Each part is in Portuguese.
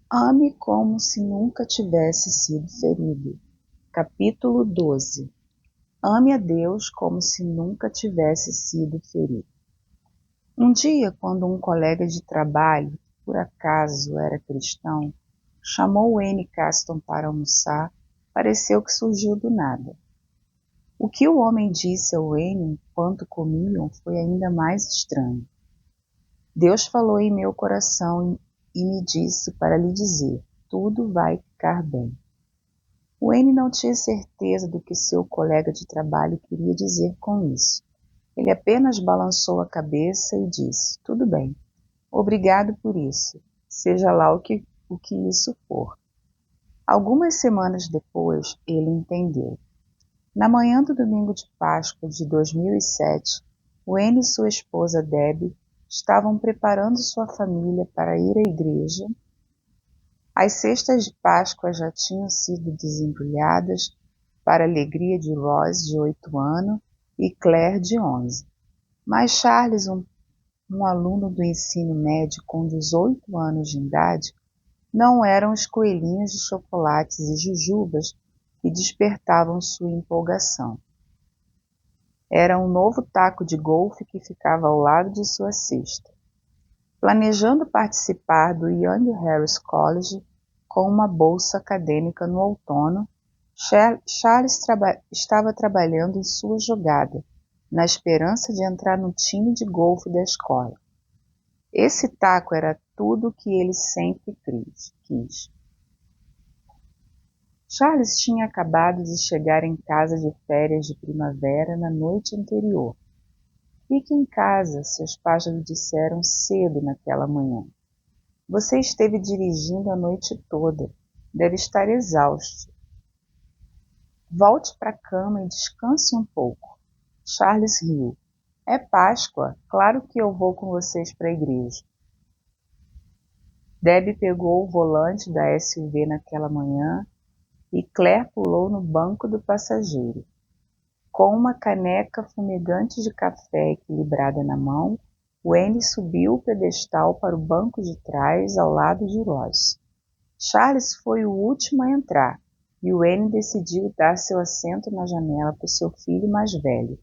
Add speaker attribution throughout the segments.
Speaker 1: Ame como se nunca tivesse sido ferido. Capítulo 12. Ame a Deus como se nunca tivesse sido ferido. Um dia, quando um colega de trabalho, por acaso era cristão, chamou Wayne Caston para almoçar, pareceu que surgiu do nada. O que o homem disse a Wayne enquanto comiam foi ainda mais estranho. Deus falou em meu coração e me disse para lhe dizer: tudo vai ficar bem. Wayne não tinha certeza do que seu colega de trabalho queria dizer com isso. Ele apenas balançou a cabeça e disse: tudo bem, obrigado por isso, seja lá o que isso for. Algumas semanas depois, ele entendeu. Na manhã do domingo de Páscoa de 2007, Wayne e sua esposa Debbie estavam preparando sua família para ir à igreja. As cestas de Páscoa já tinham sido desembrulhadas para a alegria de Ross, de 8 anos, e Claire, de 11. Mas Charles, um aluno do ensino médio com 18 anos de idade, não eram os coelhinhos de chocolates e jujubas que despertavam sua empolgação. Era um novo taco de golfe que ficava ao lado de sua cesta. Planejando participar do Young Harris College com uma bolsa acadêmica no outono, Charles estava trabalhando em sua jogada, na esperança de entrar no time de golfe da escola. Esse taco era tudo o que ele sempre quis. Charles tinha acabado de chegar em casa de férias de primavera na noite anterior. Fique em casa, seus pais lhe disseram cedo naquela manhã. Você esteve dirigindo a noite toda. Deve estar exausto. Volte para a cama e descanse um pouco. Charles riu. É Páscoa, claro que eu vou com vocês para a igreja. Debbie pegou o volante da SUV naquela manhã e Claire pulou no banco do passageiro. Com uma caneca fumegante de café equilibrada na mão, Wayne subiu o pedestal para o banco de trás ao lado de Ross. Charles foi o último a entrar, e Wayne decidiu dar seu assento na janela para o seu filho mais velho,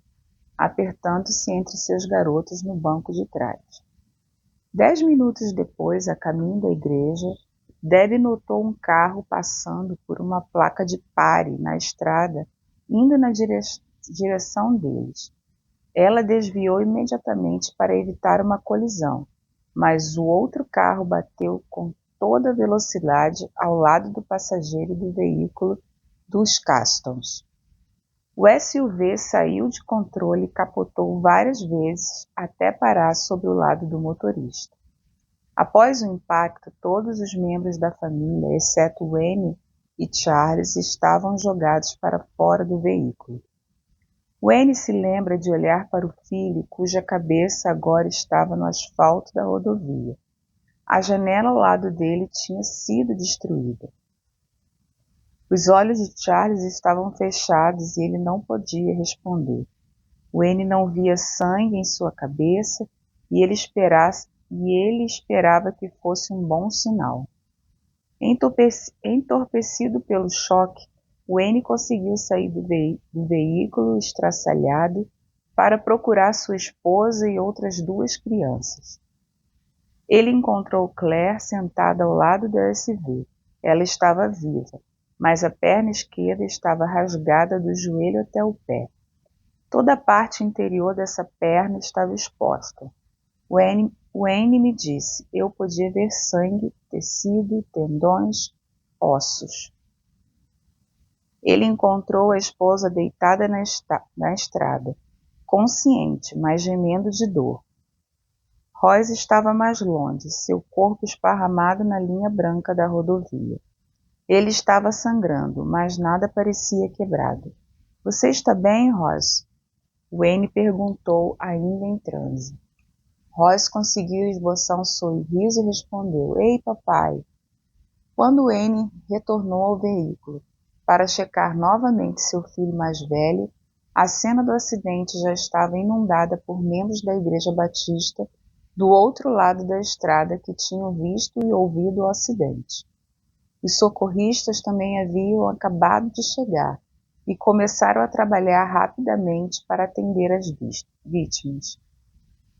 Speaker 1: apertando-se entre seus garotos no banco de trás. 10 minutos depois, a caminho da igreja, Debbie notou um carro passando por uma placa de pare na estrada, indo na direção deles. Ela desviou imediatamente para evitar uma colisão, mas o outro carro bateu com toda a velocidade ao lado do passageiro do veículo dos Castons. O SUV saiu de controle e capotou várias vezes até parar sobre o lado do motorista. Após o impacto, todos os membros da família, exceto Wayne e Charles, estavam jogados para fora do veículo. Wayne se lembra de olhar para o filho, cuja cabeça agora estava no asfalto da rodovia. A janela ao lado dele tinha sido destruída. Os olhos de Charles estavam fechados e ele não podia responder. Wayne não via sangue em sua cabeça e ele esperava que fosse um bom sinal. Entorpecido pelo choque, Wayne conseguiu sair do veículo estraçalhado para procurar sua esposa e outras 2 crianças. Ele encontrou Claire sentada ao lado do SUV. Ela estava viva, mas a perna esquerda estava rasgada do joelho até o pé. Toda a parte interior dessa perna estava exposta. Wayne me disse: eu podia ver sangue, tecido, tendões, ossos. Ele encontrou a esposa deitada na estrada, consciente, mas gemendo de dor. Ross estava mais longe, seu corpo esparramado na linha branca da rodovia. Ele estava sangrando, mas nada parecia quebrado. Você está bem, Ross? Wayne perguntou, ainda em transe. Ross conseguiu esboçar um sorriso e respondeu: Ei, papai! Quando Wayne retornou ao veículo para checar novamente seu filho mais velho, a cena do acidente já estava inundada por membros da Igreja Batista do outro lado da estrada que tinham visto e ouvido o acidente. Os socorristas também haviam acabado de chegar e começaram a trabalhar rapidamente para atender as vítimas.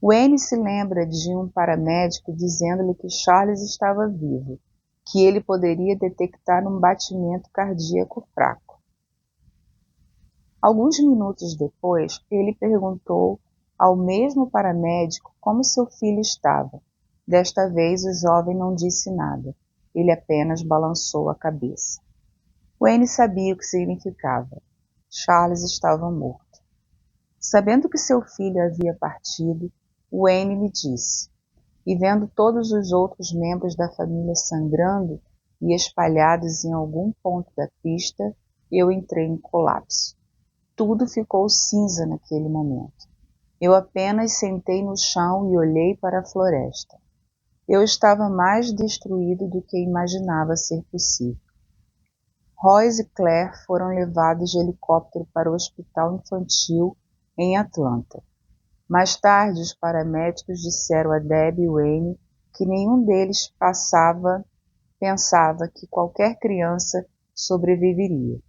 Speaker 1: Wayne se lembra de um paramédico dizendo-lhe que Charles estava vivo, que ele poderia detectar um batimento cardíaco fraco. Alguns minutos depois, ele perguntou ao mesmo paramédico como seu filho estava. Desta vez, o jovem não disse nada. Ele apenas balançou a cabeça. Wayne sabia o que significava. Charles estava morto. Sabendo que seu filho havia partido, Wayne me disse, e vendo todos os outros membros da família sangrando e espalhados em algum ponto da pista, eu entrei em colapso. Tudo ficou cinza naquele momento. Eu apenas sentei no chão e olhei para a floresta. Eu estava mais destruído do que imaginava ser possível. Royce e Claire foram levados de helicóptero para o hospital infantil em Atlanta. Mais tarde, os paramédicos disseram a Debbie e Wayne que nenhum deles pensava que qualquer criança sobreviveria.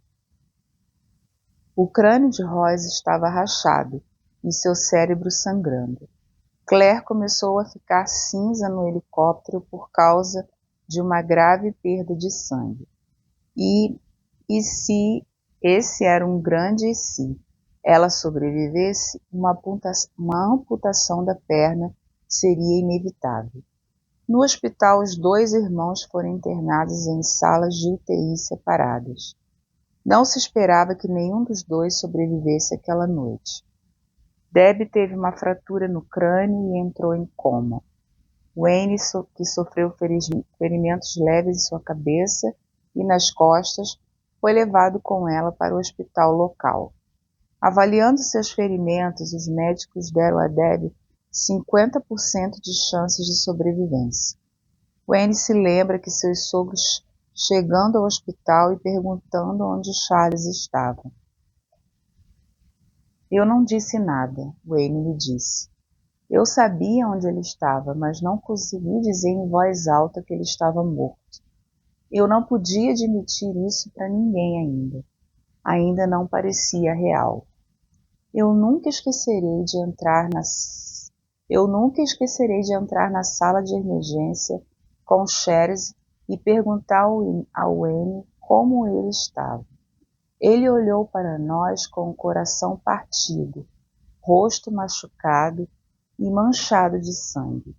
Speaker 1: O crânio de Royce estava rachado e seu cérebro sangrando. Claire começou a ficar cinza no helicóptero por causa de uma grave perda de sangue. E se esse era um grande e se ela sobrevivesse, uma amputação da perna seria inevitável. No hospital, os dois irmãos foram internados em salas de UTI separadas. Não se esperava que nenhum dos dois sobrevivesse àquela noite. Debbie teve uma fratura no crânio e entrou em coma. Wayne, que sofreu ferimentos leves em sua cabeça e nas costas, foi levado com ela para o hospital local. Avaliando seus ferimentos, os médicos deram a Debbie 50% de chances de sobrevivência. Wayne se lembra que seus sogros chegando ao hospital e perguntando onde Charles estava. Eu não disse nada, Wayne me disse. Eu sabia onde ele estava, mas não consegui dizer em voz alta que ele estava morto. Eu não podia admitir isso para ninguém ainda. Ainda não parecia real. Eu nunca esquecerei de entrar na sala de emergência com Charles e perguntar ao Wayne como ele estava. Ele olhou para nós com o coração partido, rosto machucado e manchado de sangue.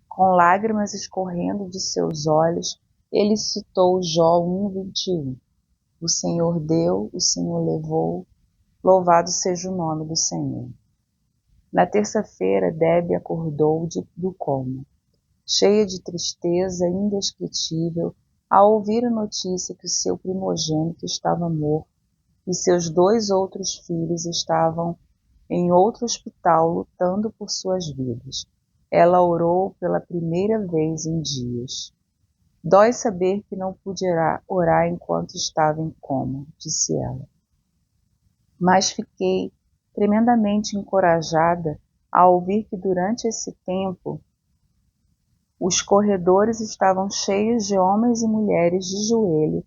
Speaker 1: Com lágrimas escorrendo de seus olhos, ele citou Jó 1:21. O Senhor deu, o Senhor levou, louvado seja o nome do Senhor. Na terça-feira, Debbie acordou do coma, cheia de tristeza indescritível ao ouvir a notícia que seu primogênito estava morto e seus 2 outros filhos estavam em outro hospital lutando por suas vidas. Ela orou pela primeira vez em dias. Dói saber que não pude orar enquanto estava em coma, disse ela. Mas fiquei tremendamente encorajada ao ouvir que durante esse tempo os corredores estavam cheios de homens e mulheres de joelho,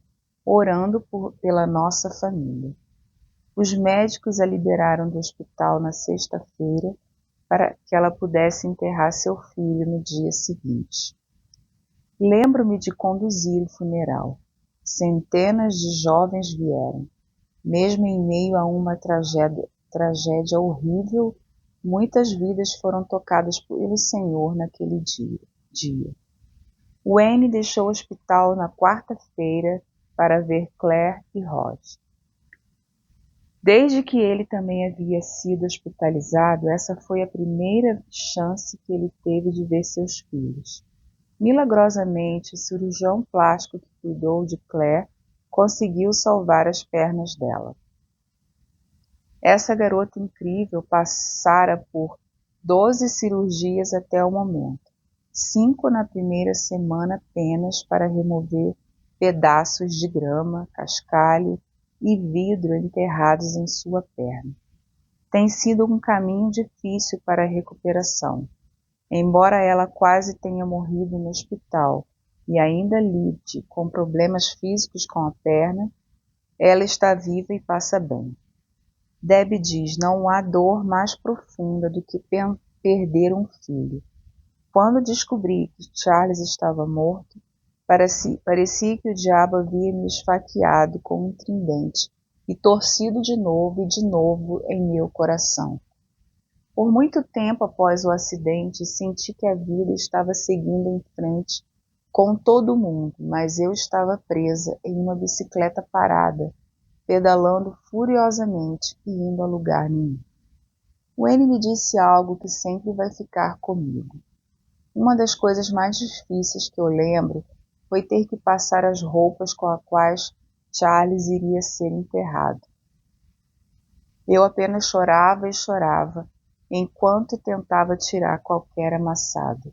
Speaker 1: orando pela nossa família. Os médicos a liberaram do hospital na sexta-feira para que ela pudesse enterrar seu filho no dia seguinte. Lembro-me de conduzir o funeral. Centenas de jovens vieram. Mesmo em meio a uma tragédia horrível, muitas vidas foram tocadas pelo Senhor naquele dia. Wayne deixou o hospital na quarta-feira para ver Claire e Rod. Desde que ele também havia sido hospitalizado, essa foi a primeira chance que ele teve de ver seus filhos. Milagrosamente, o cirurgião plástico que cuidou de Claire conseguiu salvar as pernas dela. Essa garota incrível passara por 12 cirurgias até o momento, 5 na primeira semana apenas para remover pedaços de grama, cascalho e vidro enterrados em sua perna. Tem sido um caminho difícil para a recuperação. Embora ela quase tenha morrido no hospital, e ainda lide com problemas físicos com a perna, ela está viva e passa bem. Debbie diz: não há dor mais profunda do que perder um filho. Quando descobri que Charles estava morto, parecia que o diabo havia me esfaqueado com um tridente e torcido de novo e de novo em meu coração. Por muito tempo após o acidente, senti que a vida estava seguindo em frente com todo mundo, mas eu estava presa em uma bicicleta parada, pedalando furiosamente e indo a lugar nenhum. Wayne me disse algo que sempre vai ficar comigo. Uma das coisas mais difíceis que eu lembro foi ter que passar as roupas com as quais Charles iria ser enterrado. Eu apenas chorava e chorava, enquanto tentava tirar qualquer amassado.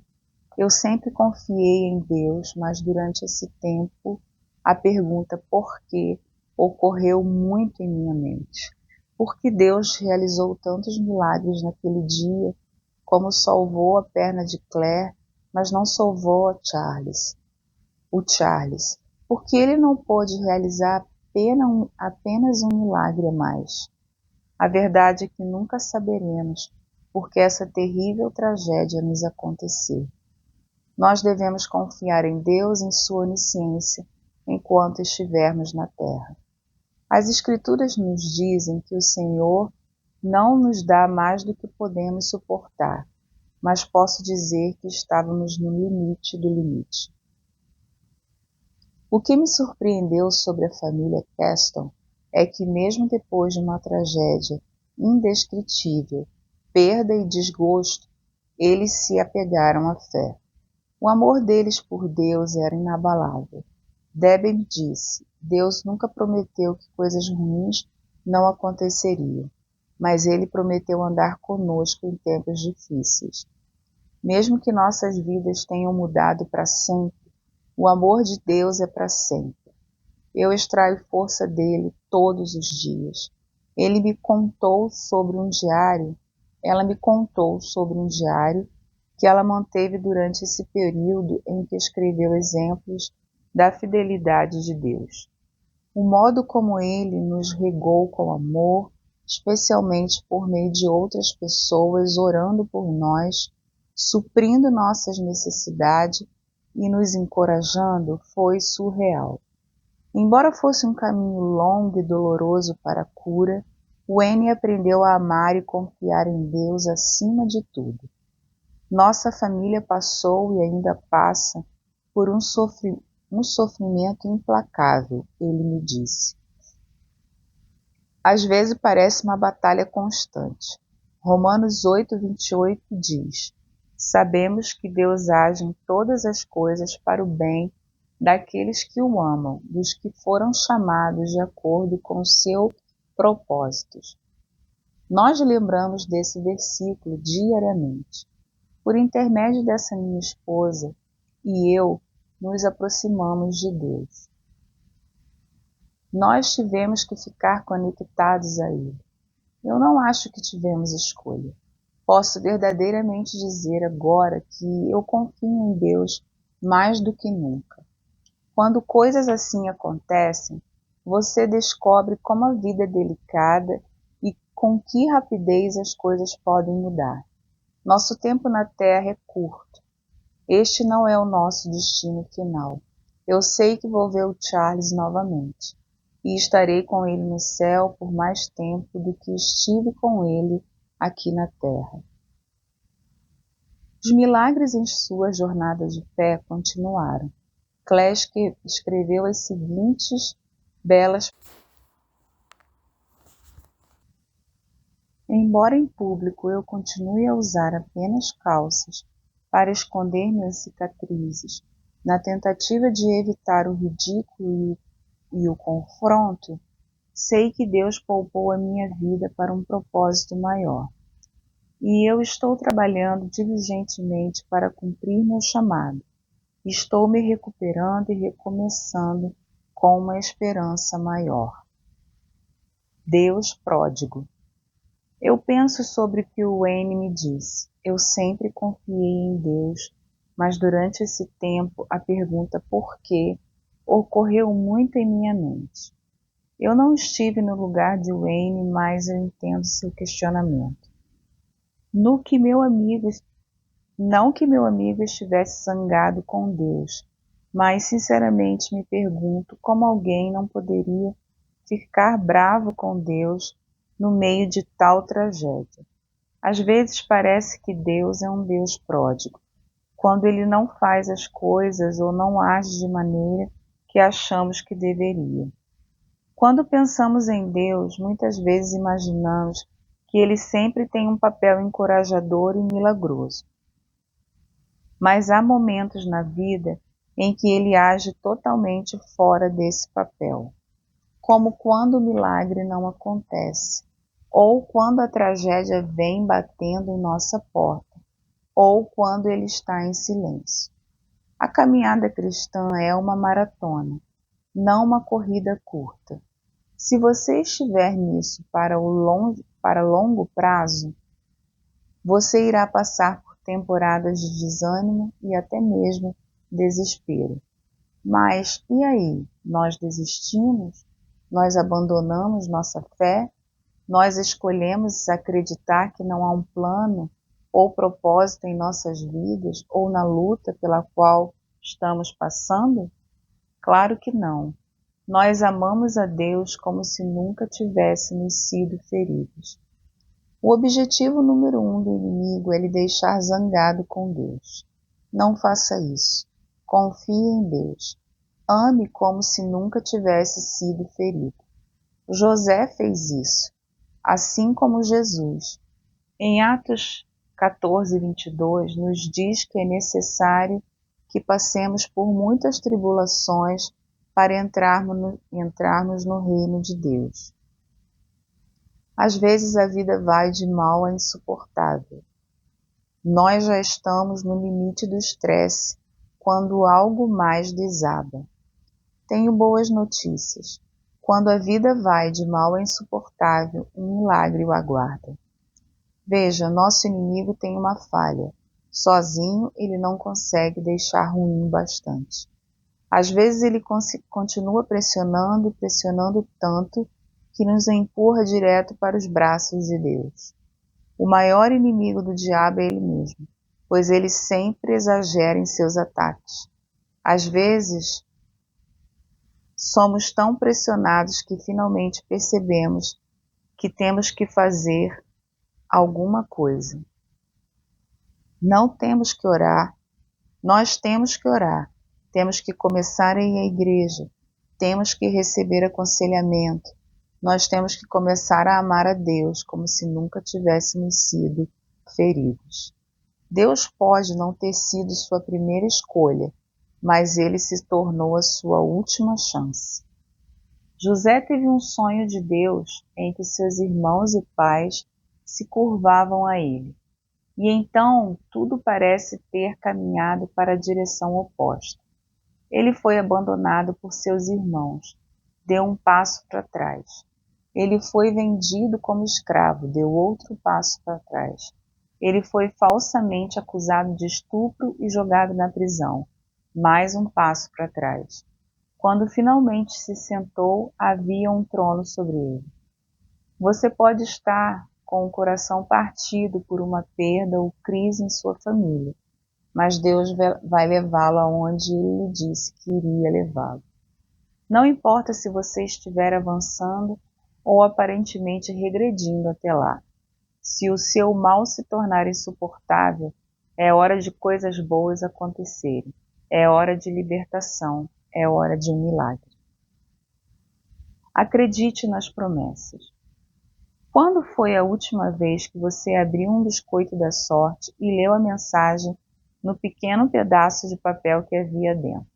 Speaker 1: Eu sempre confiei em Deus, mas durante esse tempo a pergunta por quê ocorreu muito em minha mente. Por que Deus realizou tantos milagres naquele dia, como salvou a perna de Claire, mas não salvou o Charles? Por que ele não pôde realizar apenas um milagre a mais? A verdade é que nunca saberemos porque essa terrível tragédia nos aconteceu. Nós devemos confiar em Deus e em sua onisciência enquanto estivermos na terra. As Escrituras nos dizem que o Senhor não nos dá mais do que podemos suportar, mas posso dizer que estávamos no limite do limite. O que me surpreendeu sobre a família Caston é que, mesmo depois de uma tragédia indescritível, perda e desgosto, eles se apegaram à fé. O amor deles por Deus era inabalável. Debbie me disse: Deus nunca prometeu que coisas ruins não aconteceriam, mas Ele prometeu andar conosco em tempos difíceis. Mesmo que nossas vidas tenham mudado para sempre, o amor de Deus é para sempre. Eu extraio força dele todos os dias. Ela me contou sobre um diário que ela manteve durante esse período em que escreveu exemplos da fidelidade de Deus. O modo como ele nos regou com amor, especialmente por meio de outras pessoas orando por nós, suprindo nossas necessidades e nos encorajando, foi surreal. Embora fosse um caminho longo e doloroso para a cura, Wayne aprendeu a amar e confiar em Deus acima de tudo. Nossa família passou e ainda passa por um sofrimento implacável, ele me disse. Às vezes parece uma batalha constante. Romanos 8:28 diz: sabemos que Deus age em todas as coisas para o bem daqueles que o amam, dos que foram chamados de acordo com os seus propósitos. Nós lembramos desse versículo diariamente. Por intermédio dessa minha esposa e eu nos aproximamos de Deus. Nós tivemos que ficar conectados a Ele. Eu não acho que tivemos escolha. Posso verdadeiramente dizer agora que eu confio em Deus mais do que nunca. Quando coisas assim acontecem, você descobre como a vida é delicada e com que rapidez as coisas podem mudar. Nosso tempo na Terra é curto. Este não é o nosso destino final. Eu sei que vou ver o Charles novamente, e estarei com ele no céu por mais tempo do que estive com ele aqui na Terra. Os milagres em sua jornada de fé continuaram. Clash escreveu as seguintes belas. Embora em público eu continue a usar apenas calças para esconder minhas cicatrizes, na tentativa de evitar o ridículo e o confronto, sei que Deus poupou a minha vida para um propósito maior. E eu estou trabalhando diligentemente para cumprir meu chamado. Estou me recuperando e recomeçando com uma esperança maior. Deus pródigo. Eu penso sobre o que o Wayne me disse. Eu sempre confiei em Deus mas durante esse tempo a pergunta por quê ocorreu muito em minha mente. Eu não estive no lugar de Wayne, mas eu entendo seu questionamento. No que meu amigo, não que meu amigo estivesse zangado com Deus, mas sinceramente me pergunto como alguém não poderia ficar bravo com Deus no meio de tal tragédia. Às vezes parece que Deus é um Deus pródigo, quando Ele não faz as coisas ou não age de maneira que achamos que deveria. Quando pensamos em Deus, muitas vezes imaginamos que Ele sempre tem um papel encorajador e milagroso. Mas há momentos na vida em que Ele age totalmente fora desse papel, como quando o milagre não acontece, ou quando a tragédia vem batendo em nossa porta, ou quando Ele está em silêncio. A caminhada cristã é uma maratona, não uma corrida curta. Se você estiver nisso para longo prazo, você irá passar por temporadas de desânimo e até mesmo desespero. Mas e aí? Nós desistimos? Nós abandonamos nossa fé? Nós escolhemos acreditar que não há um plano ou propósito em nossas vidas ou na luta pela qual estamos passando? Claro que não. Nós amamos a Deus como se nunca tivéssemos sido feridos. O objetivo número 1 do inimigo é lhe deixar zangado com Deus. Não faça isso. Confie em Deus. Ame como se nunca tivesse sido ferido. José fez isso, assim como Jesus. Em Atos 14:22, nos diz que é necessário que passemos por muitas tribulações para entrarmos no reino de Deus. Às vezes a vida vai de mal a insuportável. Nós já estamos no limite do estresse quando algo mais desaba. Tenho boas notícias. Quando a vida vai de mal a insuportável, um milagre o aguarda. Veja, nosso inimigo tem uma falha. Sozinho ele não consegue deixar ruim bastante. Às vezes ele continua pressionando e pressionando tanto que nos empurra direto para os braços de Deus. O maior inimigo do diabo é ele mesmo, pois ele sempre exagera em seus ataques. Às vezes, somos tão pressionados que finalmente percebemos que temos que fazer alguma coisa. Não temos que orar, nós temos que orar, temos que começar a ir à igreja, temos que receber aconselhamento, nós temos que começar a amar a Deus como se nunca tivéssemos sido feridos. Deus pode não ter sido sua primeira escolha, mas ele se tornou a sua última chance. José teve um sonho de Deus em que seus irmãos e pais se curvavam a ele. E então tudo parece ter caminhado para a direção oposta. Ele foi abandonado por seus irmãos, deu um passo para trás. Ele foi vendido como escravo, deu outro passo para trás. Ele foi falsamente acusado de estupro e jogado na prisão, mais um passo para trás. Quando finalmente se sentou, havia um trono sobre ele. Você pode estar com o coração partido por uma perda ou crise em sua família, mas Deus vai levá-lo aonde Ele lhe disse que iria levá-lo. Não importa se você estiver avançando ou aparentemente regredindo até lá. Se o seu mal se tornar insuportável, é hora de coisas boas acontecerem. É hora de libertação. É hora de um milagre. Acredite nas promessas. Quando foi a última vez que você abriu um biscoito da sorte e leu a mensagem no pequeno pedaço de papel que havia dentro?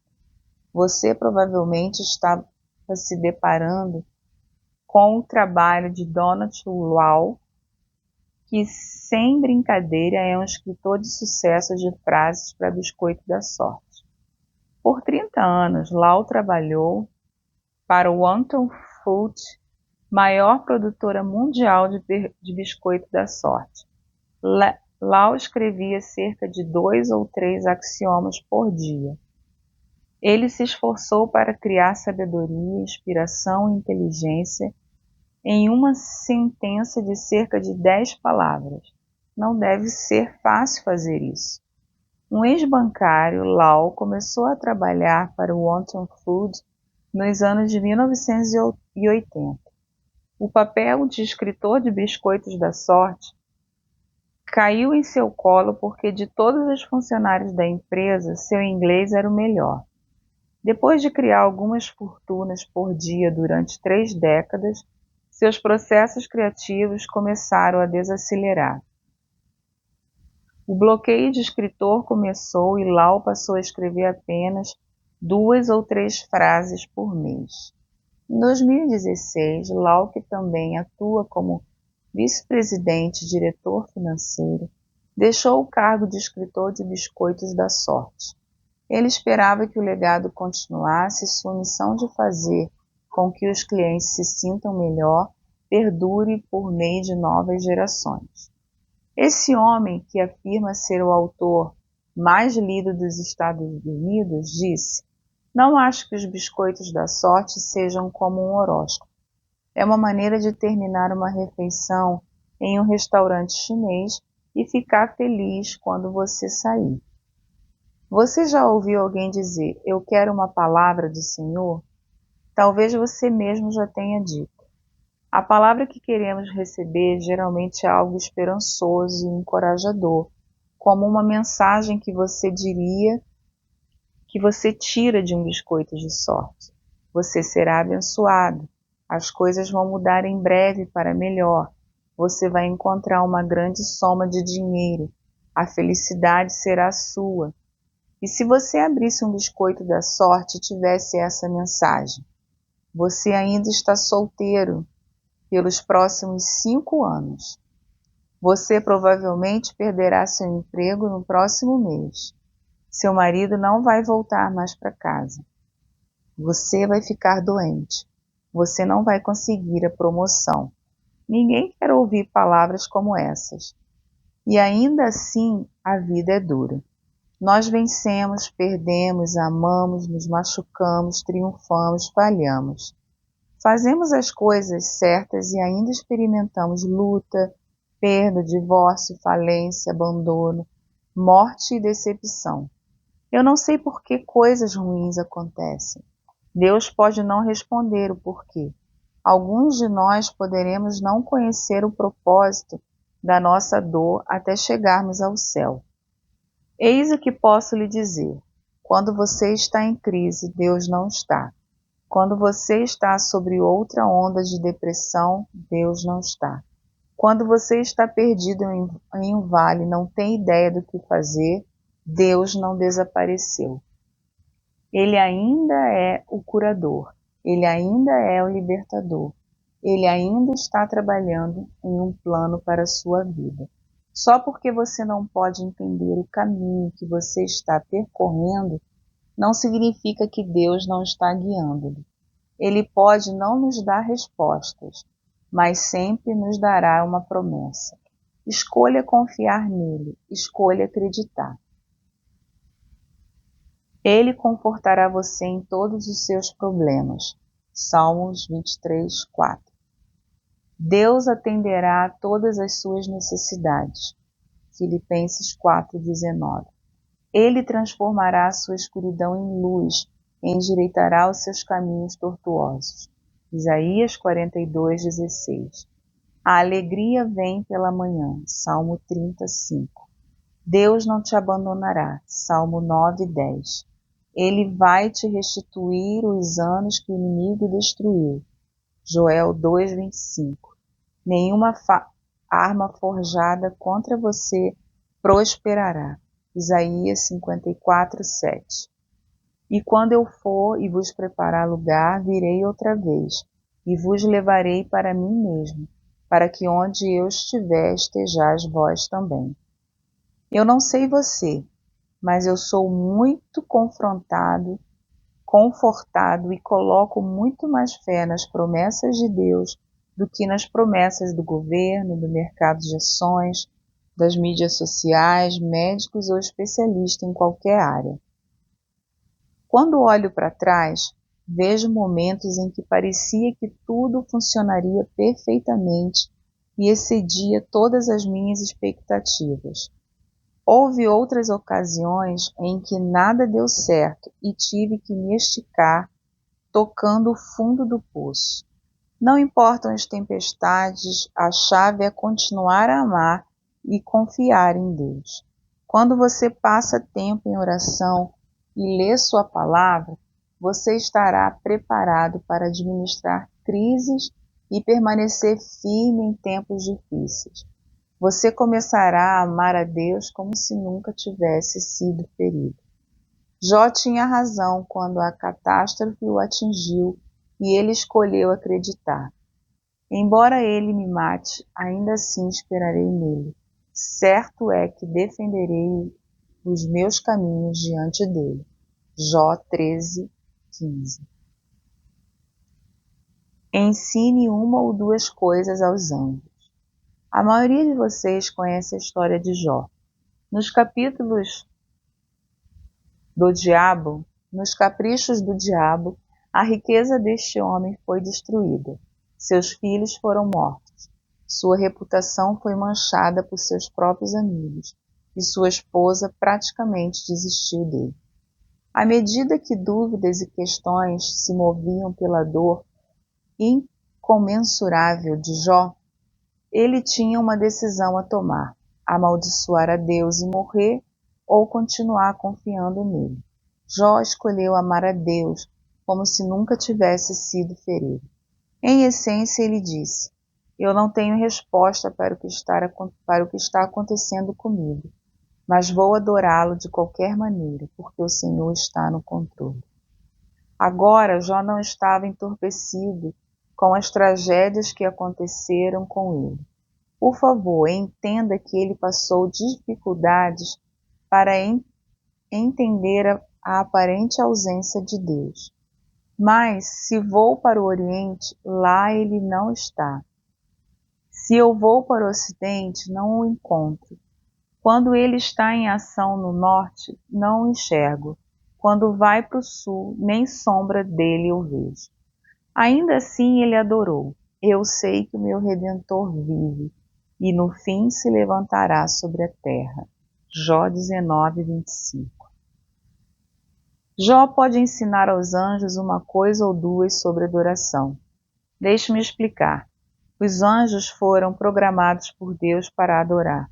Speaker 1: Você provavelmente estava se deparando com o trabalho de Donald Law, que, sem brincadeira, é um escritor de sucesso de frases para biscoito da sorte. Por 30 anos, Law trabalhou para o Anton Food, maior produtora mundial de biscoito da sorte. Lau escrevia cerca de 2 ou 3 axiomas por dia. Ele se esforçou para criar sabedoria, inspiração e inteligência em uma sentença de cerca de 10 palavras. Não deve ser fácil fazer isso. Um ex-bancário, Lau começou a trabalhar para o Wonton Food nos anos de 1980. O papel de escritor de biscoitos da sorte caiu em seu colo porque de todos os funcionários da empresa, seu inglês era o melhor. Depois de criar algumas fortunas por dia durante 3 décadas, seus processos criativos começaram a desacelerar. O bloqueio de escritor começou e Lau passou a escrever apenas 2 ou 3 frases por mês. Em 2016, Lau, que também atua como vice-presidente e diretor financeiro, deixou o cargo de escritor de biscoitos da sorte. Ele esperava que o legado continuasse e sua missão de fazer com que os clientes se sintam melhor perdure por meio de novas gerações. Esse homem, que afirma ser o autor mais lido dos Estados Unidos, disse: "Não acho que os biscoitos da sorte sejam como um horóscopo. É uma maneira de terminar uma refeição em um restaurante chinês e ficar feliz quando você sair." Você já ouviu alguém dizer: "Eu quero uma palavra do Senhor"? Talvez você mesmo já tenha dito. A palavra que queremos receber geralmente é algo esperançoso e encorajador, como uma mensagem que você diria que você tira de um biscoito de sorte. Você será abençoado. As coisas vão mudar em breve para melhor. Você vai encontrar uma grande soma de dinheiro. A felicidade será sua. E se você abrisse um biscoito da sorte e tivesse essa mensagem: "Você ainda está solteiro pelos próximos 5 anos. Você provavelmente perderá seu emprego no próximo mês. Seu marido não vai voltar mais para casa. Você vai ficar doente. Você não vai conseguir a promoção." Ninguém quer ouvir palavras como essas. E ainda assim, a vida é dura. Nós vencemos, perdemos, amamos, nos machucamos, triunfamos, falhamos. Fazemos as coisas certas e ainda experimentamos luta, perda, divórcio, falência, abandono, morte e decepção. Eu não sei por que coisas ruins acontecem. Deus pode não responder o porquê. Alguns de nós poderemos não conhecer o propósito da nossa dor até chegarmos ao céu. Eis o que posso lhe dizer: quando você está em crise, Deus não está. Quando você está sobre outra onda de depressão, Deus não está. Quando você está perdido em um vale e não tem ideia do que fazer, Deus não desapareceu. Ele ainda é o curador, Ele ainda é o libertador, Ele ainda está trabalhando em um plano para a sua vida. Só porque você não pode entender o caminho que você está percorrendo, não significa que Deus não está guiando-lhe. Ele pode não nos dar respostas, mas sempre nos dará uma promessa. Escolha confiar nele, escolha acreditar. Ele confortará você em todos os seus problemas. Salmos 23, 4. Deus atenderá a todas as suas necessidades. Filipenses 4, 19. Ele transformará a sua escuridão em luz, endireitará os seus caminhos tortuosos. Isaías 42, 16. A alegria vem pela manhã. Salmo 35. Deus não te abandonará. Salmo 9, 10. Ele vai te restituir os anos que o inimigo destruiu. Joel 2, 25. Nenhuma arma forjada contra você prosperará. Isaías 54, 7. E quando eu for e vos preparar lugar, virei outra vez, e vos levarei para mim mesmo, para que onde eu estiver estejais vós também. Eu não sei você, mas eu sou muito confortado e coloco muito mais fé nas promessas de Deus do que nas promessas do governo, do mercado de ações, das mídias sociais, médicos ou especialistas em qualquer área. Quando olho para trás, vejo momentos em que parecia que tudo funcionaria perfeitamente e excedia todas as minhas expectativas. Houve outras ocasiões em que nada deu certo e tive que me esticar, tocando o fundo do poço. Não importam as tempestades, a chave é continuar a amar e confiar em Deus. Quando você passa tempo em oração e lê sua palavra, você estará preparado para administrar crises e permanecer firme em tempos difíceis. Você começará a amar a Deus como se nunca tivesse sido ferido. Jó tinha razão quando a catástrofe o atingiu e ele escolheu acreditar. Embora ele me mate, ainda assim esperarei nele. Certo é que defenderei os meus caminhos diante dele. Jó 13:15. Ensine uma ou duas coisas aos anjos. A maioria de vocês conhece a história de Jó. Nos caprichos do diabo, a riqueza deste homem foi destruída. Seus filhos foram mortos. Sua reputação foi manchada por seus próprios amigos e sua esposa praticamente desistiu dele. À medida que dúvidas e questões se moviam pela dor incomensurável de Jó, ele tinha uma decisão a tomar: amaldiçoar a Deus e morrer ou continuar confiando nele. Jó escolheu amar a Deus como se nunca tivesse sido ferido. Em essência, ele disse: eu não tenho resposta para o que está acontecendo comigo, mas vou adorá-lo de qualquer maneira, porque o Senhor está no controle. Agora, Jó não estava entorpecido com as tragédias que aconteceram com ele. Por favor, entenda que ele passou dificuldades para entender a aparente ausência de Deus. Mas, se vou para o Oriente, lá ele não está. Se eu vou para o Ocidente, não o encontro. Quando ele está em ação no Norte, não o enxergo. Quando vai para o Sul, nem sombra dele eu vejo. Ainda assim ele adorou. Eu sei que o meu Redentor vive, e no fim se levantará sobre a terra. Jó 19:25. Jó pode ensinar aos anjos uma coisa ou duas sobre adoração. Deixe-me explicar. Os anjos foram programados por Deus para adorar.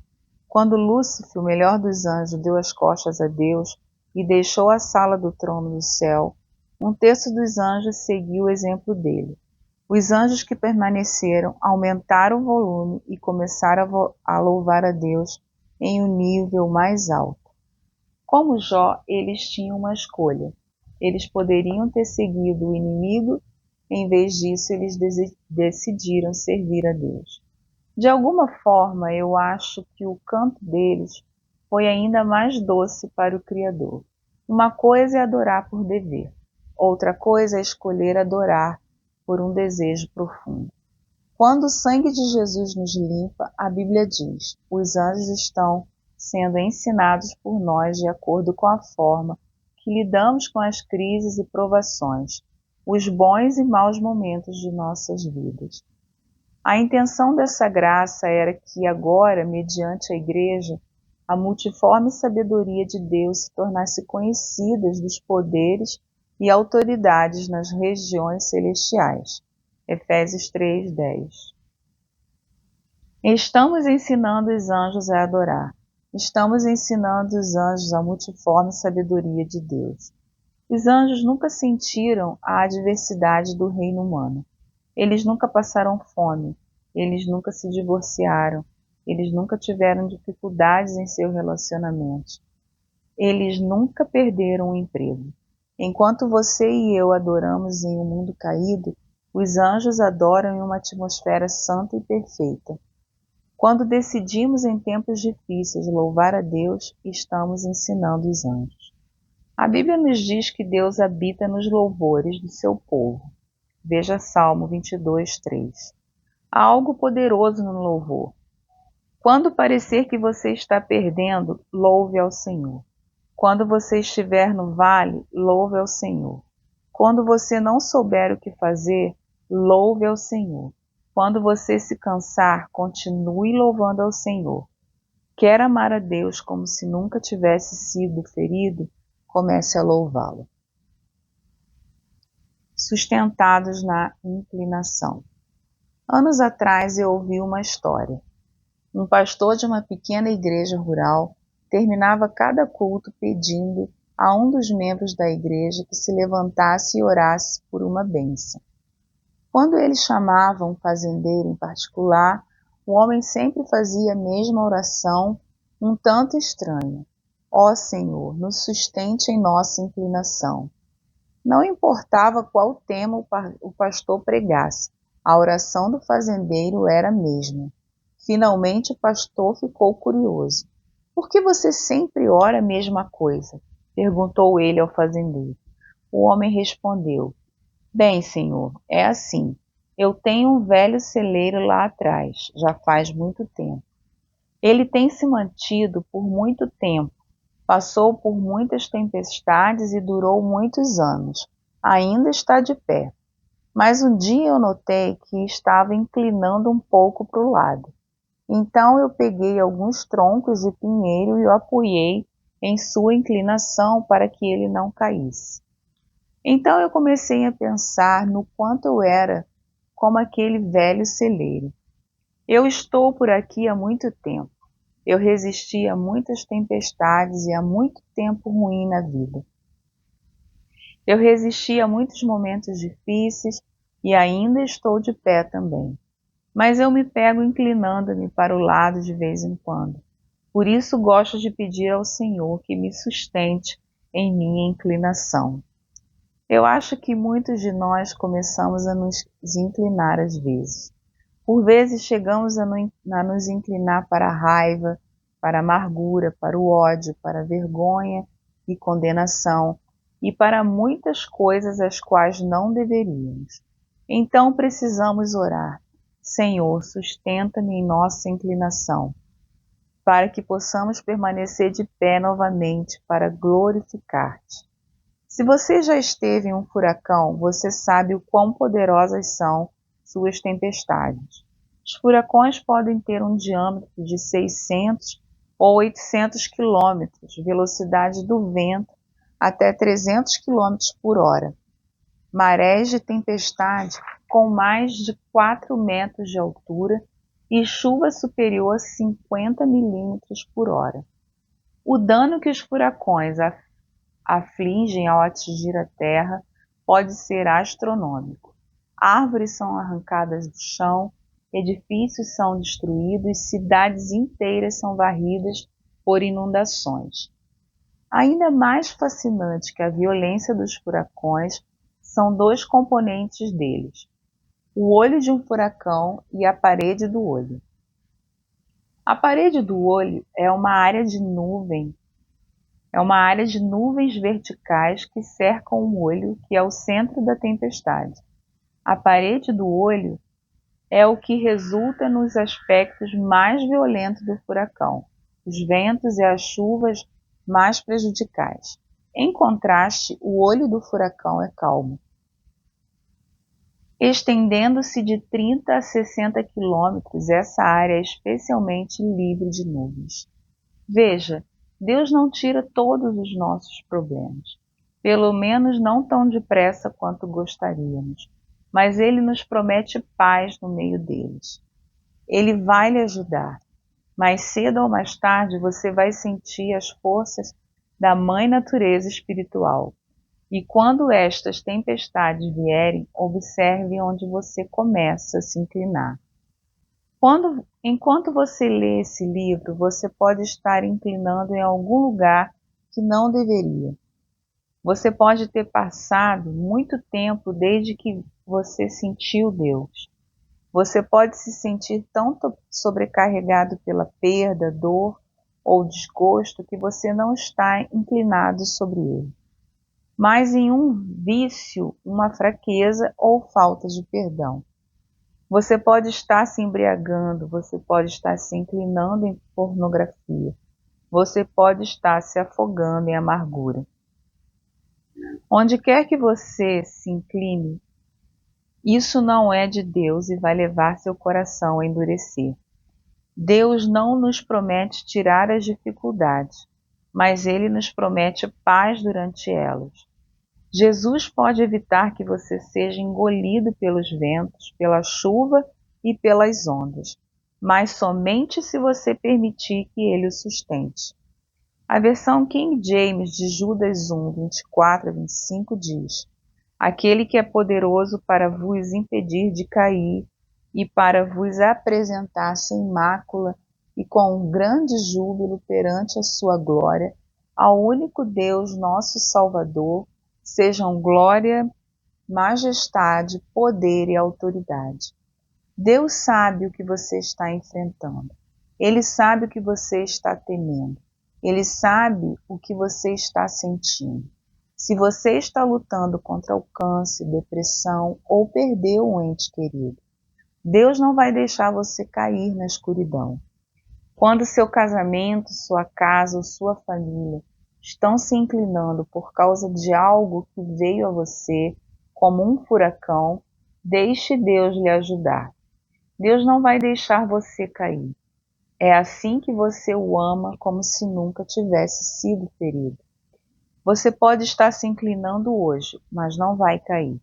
Speaker 1: Quando Lúcifer, o melhor dos anjos, deu as costas a Deus e deixou a sala do trono do céu, um terço dos anjos seguiu o exemplo dele. Os anjos que permaneceram aumentaram o volume e começaram a louvar a Deus em um nível mais alto. Como Jó, eles tinham uma escolha. Eles poderiam ter seguido o inimigo, em vez disso eles decidiram servir a Deus. De alguma forma, eu acho que o canto deles foi ainda mais doce para o Criador. Uma coisa é adorar por dever, outra coisa é escolher adorar por um desejo profundo. Quando o sangue de Jesus nos limpa, a Bíblia diz: os anjos estão sendo ensinados por nós de acordo com a forma que lidamos com as crises e provações, os bons e maus momentos de nossas vidas. A intenção dessa graça era que agora, mediante a Igreja, a multiforme sabedoria de Deus se tornasse conhecida dos poderes e autoridades nas regiões celestiais. Efésios 3:10. Estamos ensinando os anjos a adorar. Estamos ensinando os anjos a multiforme sabedoria de Deus. Os anjos nunca sentiram a adversidade do reino humano. Eles nunca passaram fome. Eles nunca se divorciaram. Eles nunca tiveram dificuldades em seus relacionamentos. Eles nunca perderam um emprego. Enquanto você e eu adoramos em um mundo caído, os anjos adoram em uma atmosfera santa e perfeita. Quando decidimos em tempos difíceis louvar a Deus, estamos ensinando os anjos. A Bíblia nos diz que Deus habita nos louvores do seu povo. Veja Salmo 22:3. Há algo poderoso no louvor. Quando parecer que você está perdendo, louve ao Senhor. Quando você estiver no vale, louve ao Senhor. Quando você não souber o que fazer, louve ao Senhor. Quando você se cansar, continue louvando ao Senhor. Quer amar a Deus como se nunca tivesse sido ferido? Comece a louvá-lo. Sustentados na inclinação. Anos atrás eu ouvi uma história. Um pastor de uma pequena igreja rural terminava cada culto pedindo a um dos membros da igreja que se levantasse e orasse por uma bênção. Quando ele chamava um fazendeiro em particular, o homem sempre fazia a mesma oração, um tanto estranha. Ó Senhor, nos sustente em nossa inclinação. Não importava qual tema o pastor pregasse, a oração do fazendeiro era a mesma. Finalmente o pastor ficou curioso. Por que você sempre ora a mesma coisa? Perguntou ele ao fazendeiro. O homem respondeu, bem, senhor, é assim. Eu tenho um velho celeiro lá atrás, já faz muito tempo. Ele tem se mantido por muito tempo, passou por muitas tempestades e durou muitos anos. Ainda está de pé. Mas um dia eu notei que estava inclinando um pouco para o lado. Então eu peguei alguns troncos de pinheiro e o apoiei em sua inclinação para que ele não caísse. Então eu comecei a pensar no quanto eu era como aquele velho celeiro. Eu estou por aqui há muito tempo. Eu resisti a muitas tempestades e a muito tempo ruim na vida. Eu resisti a muitos momentos difíceis e ainda estou de pé também. Mas eu me pego inclinando-me para o lado de vez em quando. Por isso gosto de pedir ao Senhor que me sustente em minha inclinação. Eu acho que muitos de nós começamos a nos inclinar às vezes. Por vezes chegamos a nos inclinar para a raiva, para a amargura, para o ódio, para a vergonha e condenação, e para muitas coisas as quais não deveríamos. Então precisamos orar. Senhor, sustenta-me em nossa inclinação, para que possamos permanecer de pé novamente para glorificar-te. Se você já esteve em um furacão, você sabe o quão poderosas são suas tempestades. Os furacões podem ter um diâmetro de 600 ou 800 quilômetros, velocidade do vento até 300 quilômetros por hora. Marés de tempestade com mais de 4 metros de altura e chuva superior a 50 milímetros por hora. O dano que os furacões afligem ao atingir a terra pode ser astronômico. Árvores são arrancadas do chão, edifícios são destruídos, cidades inteiras são varridas por inundações. Ainda mais fascinante que a violência dos furacões são dois componentes deles: o olho de um furacão e a parede do olho. A parede do olho é uma área de nuvens verticais que cercam o olho, que é o centro da tempestade. A parede do olho é o que resulta nos aspectos mais violentos do furacão, os ventos e as chuvas mais prejudicais. Em contraste, o olho do furacão é calmo, estendendo-se de 30 a 60 quilômetros. Essa área é especialmente livre de nuvens. Veja, Deus não tira todos os nossos problemas, pelo menos não tão depressa quanto gostaríamos, mas Ele nos promete paz no meio deles. Ele vai lhe ajudar. Mais cedo ou mais tarde você vai sentir as forças da Mãe Natureza espiritual. E quando estas tempestades vierem, observe onde você começa a se inclinar. Enquanto você lê esse livro, você pode estar inclinando em algum lugar que não deveria. Você pode ter passado muito tempo desde que você sentiu Deus. Você pode se sentir tão sobrecarregado pela perda, dor ou desgosto que você não está inclinado sobre ele, mas em um vício, uma fraqueza ou falta de perdão. Você pode estar se embriagando, você pode estar se inclinando em pornografia, você pode estar se afogando em amargura. Onde quer que você se incline, isso não é de Deus e vai levar seu coração a endurecer. Deus não nos promete tirar as dificuldades, mas Ele nos promete paz durante elas. Jesus pode evitar que você seja engolido pelos ventos, pela chuva e pelas ondas, mas somente se você permitir que Ele o sustente. A versão King James de Judas 1, 24 a 25 diz: Aquele que é poderoso para vos impedir de cair e para vos apresentar sem mácula e com um grande júbilo perante a sua glória, ao único Deus nosso Salvador, sejam glória, majestade, poder e autoridade. Deus sabe o que você está enfrentando. Ele sabe o que você está temendo. Ele sabe o que você está sentindo. Se você está lutando contra o câncer, depressão ou perdeu um ente querido, Deus não vai deixar você cair na escuridão. Quando seu casamento, sua casa ou sua família estão se inclinando por causa de algo que veio a você como um furacão, deixe Deus lhe ajudar. Deus não vai deixar você cair. É assim que você o ama, como se nunca tivesse sido ferido. Você pode estar se inclinando hoje, mas não vai cair.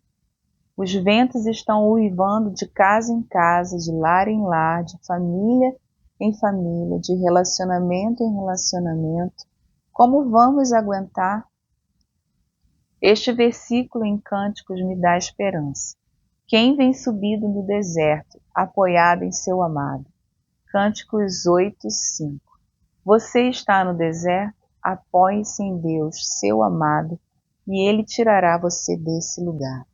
Speaker 1: Os ventos estão uivando de casa em casa, de lar em lar, de família em família, de relacionamento em relacionamento. Como vamos aguentar? Este versículo em Cânticos me dá esperança. Quem vem subido no deserto, apoiado em seu amado? Cânticos 8, 5. Você está no deserto? Apoie-se em Deus, seu amado, e Ele tirará você desse lugar.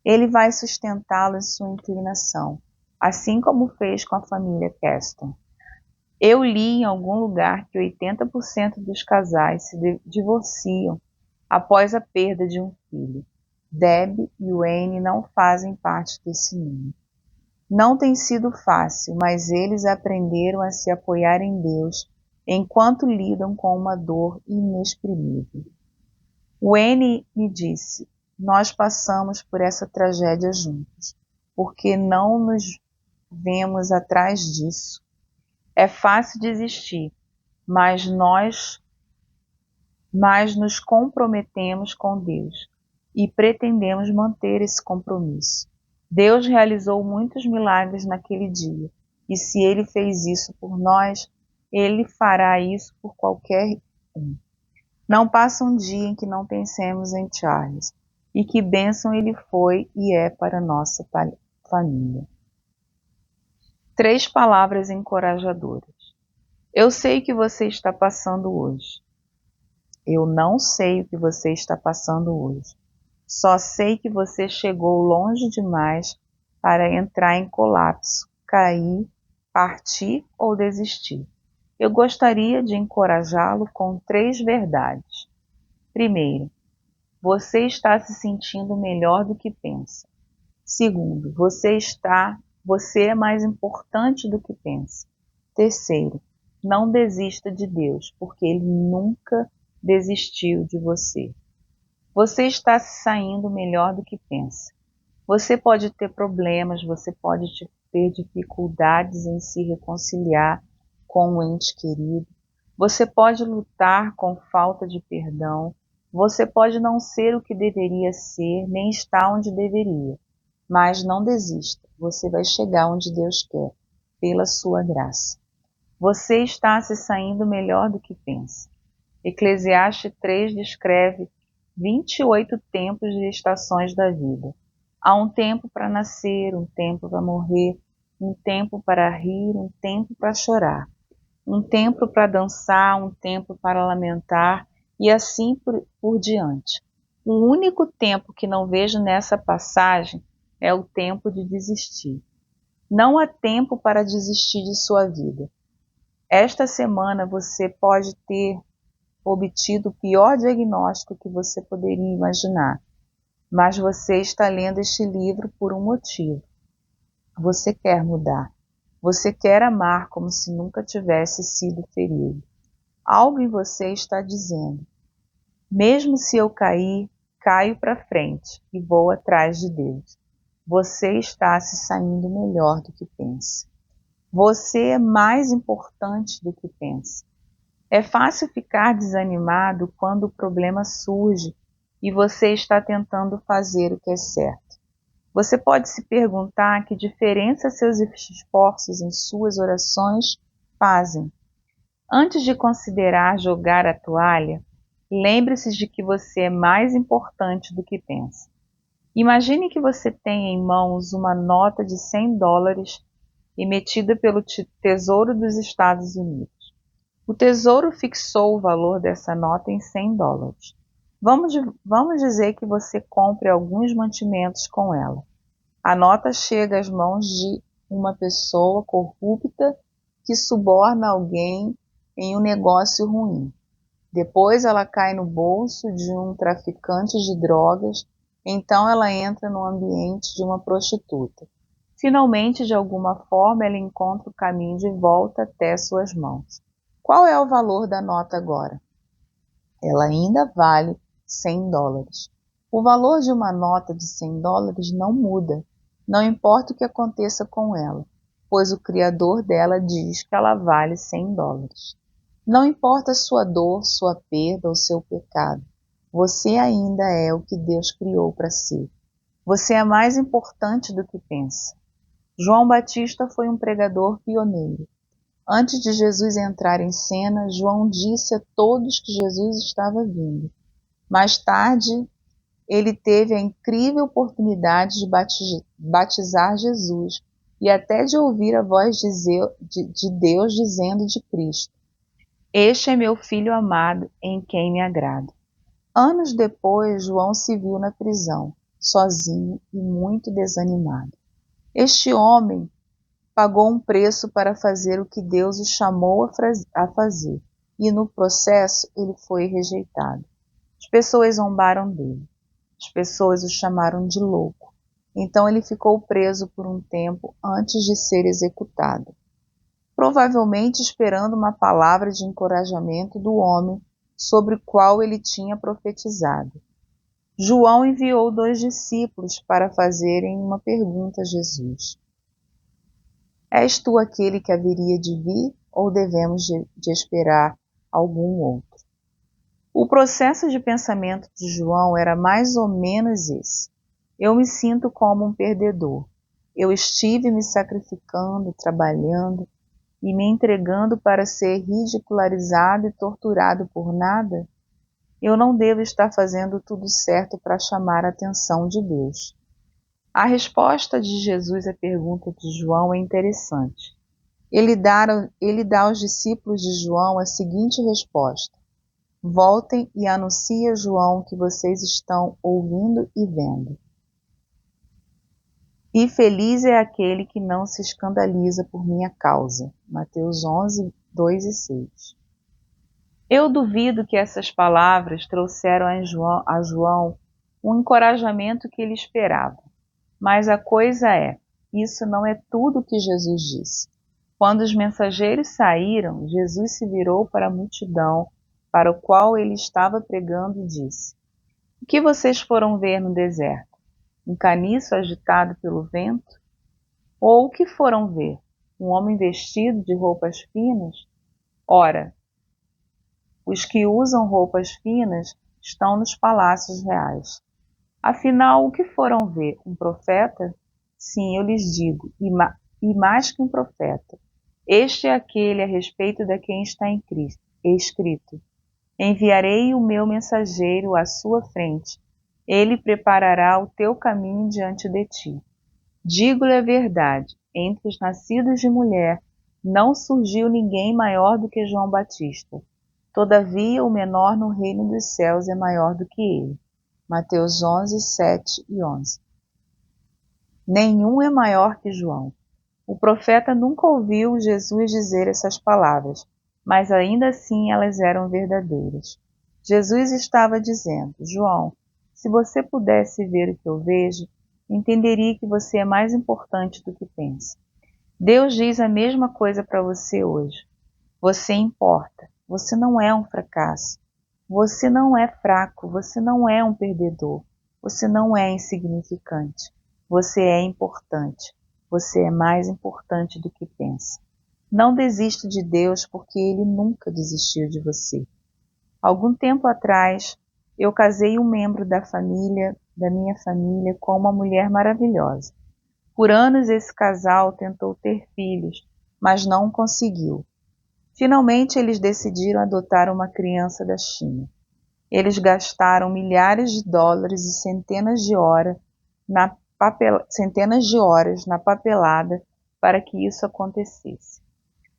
Speaker 1: Ele vai sustentá-lo em sua inclinação, assim como fez com a família Keston. Eu li em algum lugar que 80% dos casais se divorciam após a perda de um filho. Deb e Wayne não fazem parte desse número. Não tem sido fácil, mas eles aprenderam a se apoiar em Deus enquanto lidam com uma dor inexprimível. Wayne me disse: nós passamos por essa tragédia juntos, porque não nos vemos atrás disso. É fácil desistir, mas nos comprometemos com Deus e pretendemos manter esse compromisso. Deus realizou muitos milagres naquele dia, e se Ele fez isso por nós, Ele fará isso por qualquer um. Não passa um dia em que não pensemos em Charles, e que bênção ele foi e é para nossa família. 3 palavras encorajadoras. Eu sei o que você está passando hoje. Eu não sei o que você está passando hoje. Só sei que você chegou longe demais para entrar em colapso, cair, partir ou desistir. Eu gostaria de encorajá-lo com 3 verdades. Primeiro, você está se sentindo melhor do que pensa. Segundo, você é mais importante do que pensa. Terceiro, não desista de Deus, porque Ele nunca desistiu de você. Você está se saindo melhor do que pensa. Você pode ter problemas, você pode ter dificuldades em se reconciliar com um ente querido. Você pode lutar com falta de perdão. Você pode não ser o que deveria ser, nem estar onde deveria. Mas não desista. Você vai chegar onde Deus quer, pela sua graça. Você está se saindo melhor do que pensa. Eclesiastes 3 descreve 28 tempos e estações da vida. Há um tempo para nascer, um tempo para morrer, um tempo para rir, um tempo para chorar, um tempo para dançar, um tempo para lamentar e assim por diante. O único tempo que não vejo nessa passagem é o tempo de desistir. Não há tempo para desistir de sua vida. Esta semana você pode ter obtido o pior diagnóstico que você poderia imaginar, mas você está lendo este livro por um motivo. Você quer mudar. Você quer amar como se nunca tivesse sido ferido. Algo em você está dizendo: mesmo se eu cair, caio para frente e vou atrás de Deus. Você está se saindo melhor do que pensa. Você é mais importante do que pensa. É fácil ficar desanimado quando o problema surge e você está tentando fazer o que é certo. Você pode se perguntar que diferença seus esforços em suas orações fazem. Antes de considerar jogar a toalha, lembre-se de que você é mais importante do que pensa. Imagine que você tem em mãos uma nota de $100 emitida pelo Tesouro dos Estados Unidos. O Tesouro fixou o valor dessa nota em $100. Vamos dizer que você compre alguns mantimentos com ela. A nota chega às mãos de uma pessoa corrupta que suborna alguém em um negócio ruim. Depois ela cai no bolso de um traficante de drogas, então ela entra no ambiente de uma prostituta. Finalmente, de alguma forma, ela encontra o caminho de volta até suas mãos. Qual é o valor da nota agora? Ela ainda vale $100. O valor de uma nota de $100 não muda, não importa o que aconteça com ela, pois o criador dela diz que ela vale $100. Não importa sua dor, sua perda ou seu pecado, você ainda é o que Deus criou para ser. Você é mais importante do que pensa. João Batista foi um pregador pioneiro. Antes de Jesus entrar em cena, João disse a todos que Jesus estava vindo. Mais tarde, ele teve a incrível oportunidade de batizar Jesus e até de ouvir a voz de Deus dizendo de Cristo: "Este é meu Filho amado, em quem me agrado." Anos depois, João se viu na prisão, sozinho e muito desanimado. Este homem pagou um preço para fazer o que Deus o chamou a fazer, e no processo ele foi rejeitado. As pessoas zombaram dele. As pessoas o chamaram de louco. Então ele ficou preso por um tempo antes de ser executado, provavelmente esperando uma palavra de encorajamento do homem sobre o qual ele tinha profetizado. João enviou 2 discípulos para fazerem uma pergunta a Jesus: "És tu aquele que haveria de vir, ou devemos de esperar algum outro?" O processo de pensamento de João era mais ou menos esse: eu me sinto como um perdedor. Eu estive me sacrificando, trabalhando e me entregando para ser ridicularizado e torturado por nada? Eu não devo estar fazendo tudo certo para chamar a atenção de Deus. A resposta de Jesus à pergunta de João é interessante. Ele dá aos discípulos de João a seguinte resposta: voltem e anunciem a João que vocês estão ouvindo e vendo. E feliz é aquele que não se escandaliza por minha causa. Mateus 11, 2 e 6. Eu duvido que essas palavras trouxeram a João um encorajamento que ele esperava. Mas a coisa é, isso não é tudo o que Jesus disse. Quando os mensageiros saíram, Jesus se virou para a multidão para o qual ele estava pregando e disse: "O que vocês foram ver no deserto? Um caniço agitado pelo vento? Ou o que foram ver? Um homem vestido de roupas finas? Ora, os que usam roupas finas estão nos palácios reais. Afinal, o que foram ver? Um profeta? Sim, eu lhes digo, e mais que um profeta. Este é aquele a respeito de quem está escrito: enviarei o meu mensageiro à sua frente. Ele preparará o teu caminho diante de ti. Digo-lhe a verdade, entre os nascidos de mulher não surgiu ninguém maior do que João Batista. Todavia, o menor no reino dos céus é maior do que ele." Mateus 11, 7 e 11. Nenhum é maior que João. O profeta nunca ouviu Jesus dizer essas palavras, mas ainda assim elas eram verdadeiras. Jesus estava dizendo: João, se você pudesse ver o que eu vejo, entenderia que você é mais importante do que pensa. Deus diz a mesma coisa para você hoje. Você importa. Você não é um fracasso. Você não é fraco. Você não é um perdedor. Você não é insignificante. Você é importante. Você é mais importante do que pensa. Não desista de Deus porque Ele nunca desistiu de você. Algum tempo atrás, eu casei um membro da minha família, com uma mulher maravilhosa. Por anos esse casal tentou ter filhos, mas não conseguiu. Finalmente eles decidiram adotar uma criança da China. Eles gastaram milhares de dólares e centenas de horas na papelada para que isso acontecesse.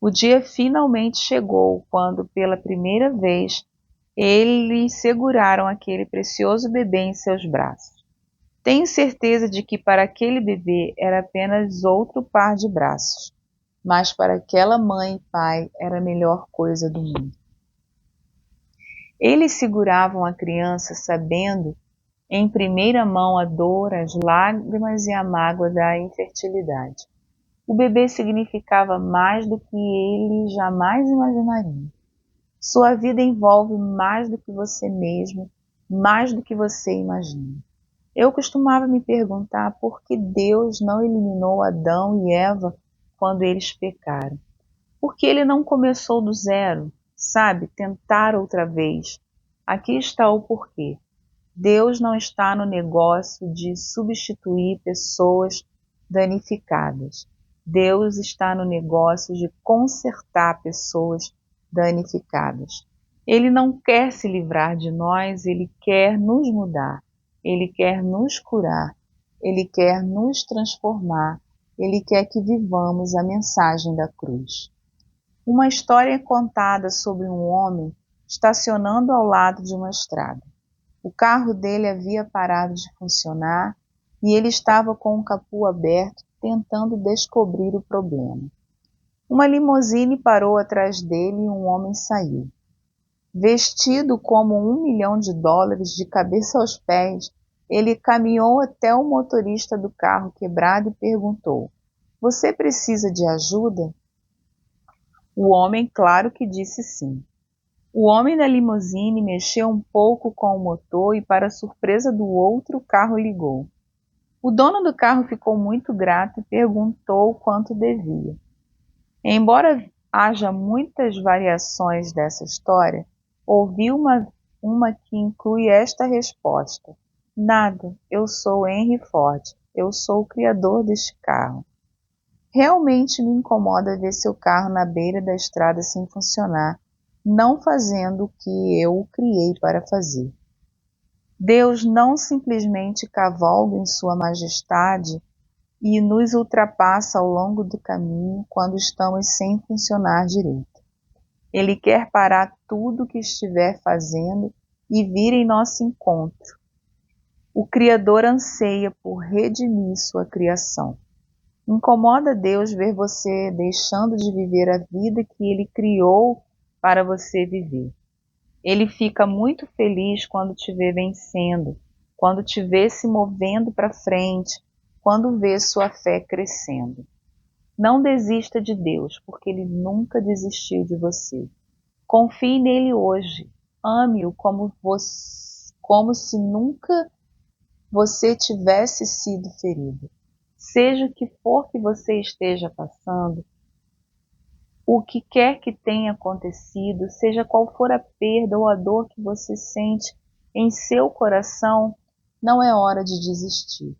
Speaker 1: O dia finalmente chegou quando, pela primeira vez, eles seguraram aquele precioso bebê em seus braços. Tenho certeza de que para aquele bebê era apenas outro par de braços, mas para aquela mãe e pai era a melhor coisa do mundo. Eles seguravam a criança sabendo em primeira mão a dor, as lágrimas e a mágoa da infertilidade. O bebê significava mais do que eles jamais imaginariam. Sua vida envolve mais do que você mesmo, mais do que você imagina. Eu costumava me perguntar por que Deus não eliminou Adão e Eva quando eles pecaram. Por que ele não começou do zero, sabe, tentar outra vez? Aqui está o porquê. Deus não está no negócio de substituir pessoas danificadas. Deus está no negócio de consertar pessoas danificadas. Ele não quer se livrar de nós, ele quer nos mudar, ele quer nos curar, ele quer nos transformar, ele quer que vivamos a mensagem da cruz. Uma história é contada sobre um homem estacionando ao lado de uma estrada. O carro dele havia parado de funcionar e ele estava com o capô aberto, tentando descobrir o problema. Uma limusine parou atrás dele e um homem saiu. Vestido como $1 milhão de cabeça aos pés, ele caminhou até o motorista do carro quebrado e perguntou: "Você precisa de ajuda?" O homem, claro que disse sim. O homem da limusine mexeu um pouco com o motor e, para surpresa do outro, o carro ligou. O dono do carro ficou muito grato e perguntou quanto devia. Embora haja muitas variações dessa história, ouvi uma que inclui esta resposta: "Nada, eu sou Henry Ford, eu sou o criador deste carro. Realmente me incomoda ver seu carro na beira da estrada sem funcionar, não fazendo o que eu o criei para fazer." Deus não simplesmente cavalga em sua majestade e nos ultrapassa ao longo do caminho quando estamos sem funcionar direito. Ele quer parar tudo o que estiver fazendo e vir em nosso encontro. O Criador anseia por redimir sua criação. Incomoda Deus ver você deixando de viver a vida que Ele criou para você viver. Ele fica muito feliz quando te vê vencendo, quando te vê se movendo para frente, quando vê sua fé crescendo. Não desista de Deus, porque Ele nunca desistiu de você. Confie nele hoje. Ame-o como se nunca você tivesse sido ferido. Seja o que for que você esteja passando, o que quer que tenha acontecido, seja qual for a perda ou a dor que você sente em seu coração, não é hora de desistir.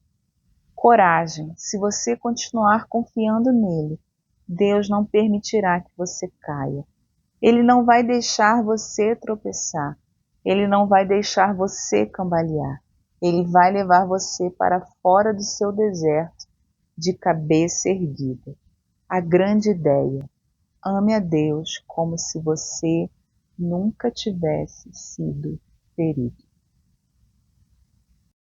Speaker 1: Coragem, se você continuar confiando nele, Deus não permitirá que você caia. Ele não vai deixar você tropeçar. Ele não vai deixar você cambalear. Ele vai levar você para fora do seu deserto, de cabeça erguida. A grande ideia: ame a Deus como se você nunca tivesse sido ferido.